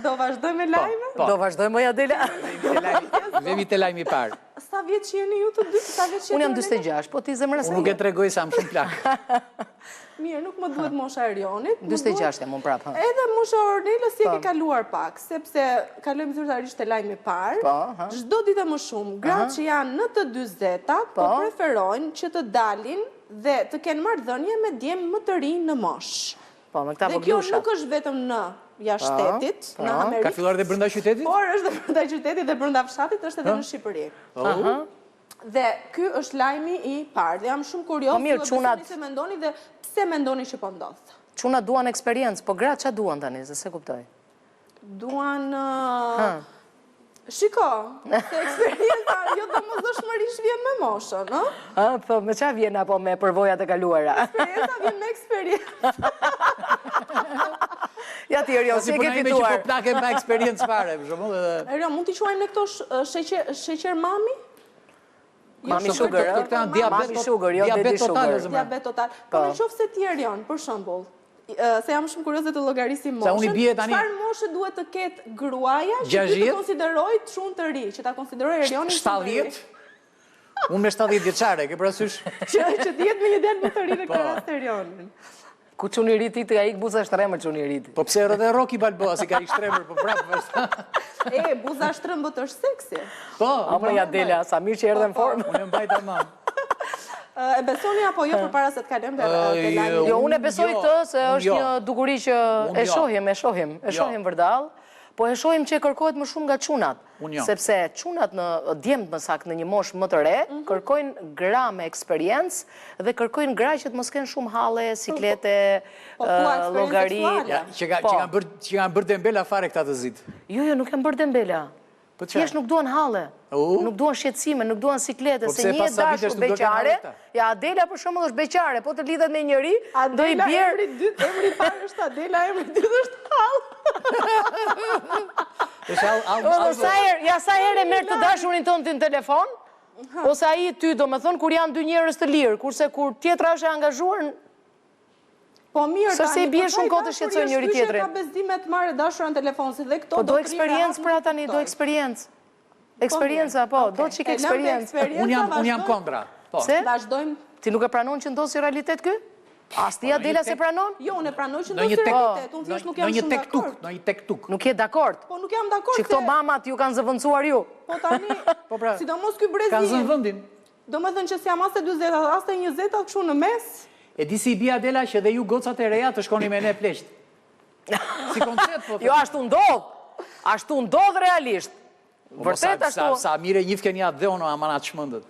Do vazhdoj me lajme? Do vazhdoj më Adela. Vemi të lajmi parë. Sa vjetë që jeni ju të dy? Unë jam 46, po ti zemra se Unë nuk e tregoj sa më shumë plak. Mirë, nuk më duhet mosha Erionit. 46 jam unë prapë. Edhe mosha Ornelës si e ke kaluar pak, sepse kalojmë zyrtarisht të lajmi parë. Çdo ditë më shumë, gratë që janë në të 40-tat, po preferojnë që të dalin dhe të kenë marrëdhënie me djemë më të rinj në moshë. Po, me këta Dhe kjo voglusha. nuk është vetëm në jashtë shtetit, në Ka Amerikë, filluar dhe brenda qytetit? por është dhe brenda qytetit dhe brenda fshatit, është edhe në Shqipëri. Dhe ky është lajmi I parë. Dhe jam shumë kurioz Po mirë, të çunat- besoni se mendoni dhe pse mendoni që po ndodh. Çuna duan eksperiencë, po gratë ç'a duan tani, se kuptoj. Duan Shiko, se eksperienca jo domosdoshmërisht vjen me moshën, ë? Po me ç'a vjen apo me përvojat e kaluara? Eksperienca vjen me eksperiencë. Ja ti Erion, si e ke Që po fituar? plake me eksperiencë fare, për shembull, edhe Erion, mund t'i quajmë ne këto sheqer mami? Mami sugar, ë? këta janë diabet Mami sugar, jo diabet daddy total, sugar. zemra. Diabet total. Po në qoftë se ti Erion, për shembull, se jam shumë kurioze të llogarisim moshën. Sa unë I bie tani- Çfarë moshë duhet të ketë gruaja që ti 60? të konsideroj shumë të ri, që ta konsideroj Erionin shumë të ri? 70? Unë me 70 vjeçare, ke parasysh? Që të jetë me një djalë më të ri në këtë rast Erionin. Ku çuni riti të ka ik buza shtremër çuni riti. Po pse edhe Rocky Balboa si ka I shtremër, po prapë. Buza shtrëmbët është seksi. Po, Ama ja Adela, sa mirë që erdhe në formë. unë e mbaj tamam. E besoni apo jo përpara se të kalojmë te lajmi? Jo, unë e besoj këtë se unë është jo. një dukuri që e shohim vërdall, po e shohim që e kërkohet më shumë nga çunat. Unë jo. Sepse çunat në djemt më saktë në një moshë më të re, kërkojnë gra me eksperiencë dhe kërkojnë gra që të mos kenë shumë halle, siklete, llogari. Që kanë bërë dembela fare këta të zit. Jo, nuk kanë bërë dembela. Po çfarë? Thjesht nuk duan halle, nuk duan shqetësime, nuk duan siklete, Po se pse një pas e sa vitesh dashur nuk do kenë halle beqare, këta? ja Adela për shembull është beqare, po të lidhet me njëri, do I Adela, bjerë. emri parë është Adela, emri dytë është Hall. Sa herë merr të dashurin tonë ti në telefon, ose ai ty, do me thonë, kur janë dy njerëz të lirë, kurse kur tjetra është e angazhuar, Po mirë, Sërse I bie shumë kohë të shqetësoj njëri tjetrin. Ka bezime të marrë dashurën telefon, si dhe këto po do eksperiencë për tani, do eksperiencë. Eksperienca, po, do të çik eksperiencë. Unë jam kontra. Po. Se? Vazhdojmë. Ti nuk e pranon që ndodh si realitet ky? As ti Adela se pranon? Jo, unë e pranoj që Në një ndodh si realitet, unë thjesht nuk jam shumë dakord. Në një tek-tuk. Nuk je dakord? Po nuk jam dakord Që këto mamat ju kanë zëvendësuar ju. Po tani, sidomos ky brezi. Ka zënë vendin. Domethënë që s'jam as te 40, as te 20 kështu në mes. E di si I bie Adela që dhe ju gocat e reja të shkoni me ne plesht. Si koncept po. Jo, ashtu ndodh. Ashtu ndodh realisht. Vërtet ashtu. Sa mire njif keni atë dhe ono amanat shmëndët.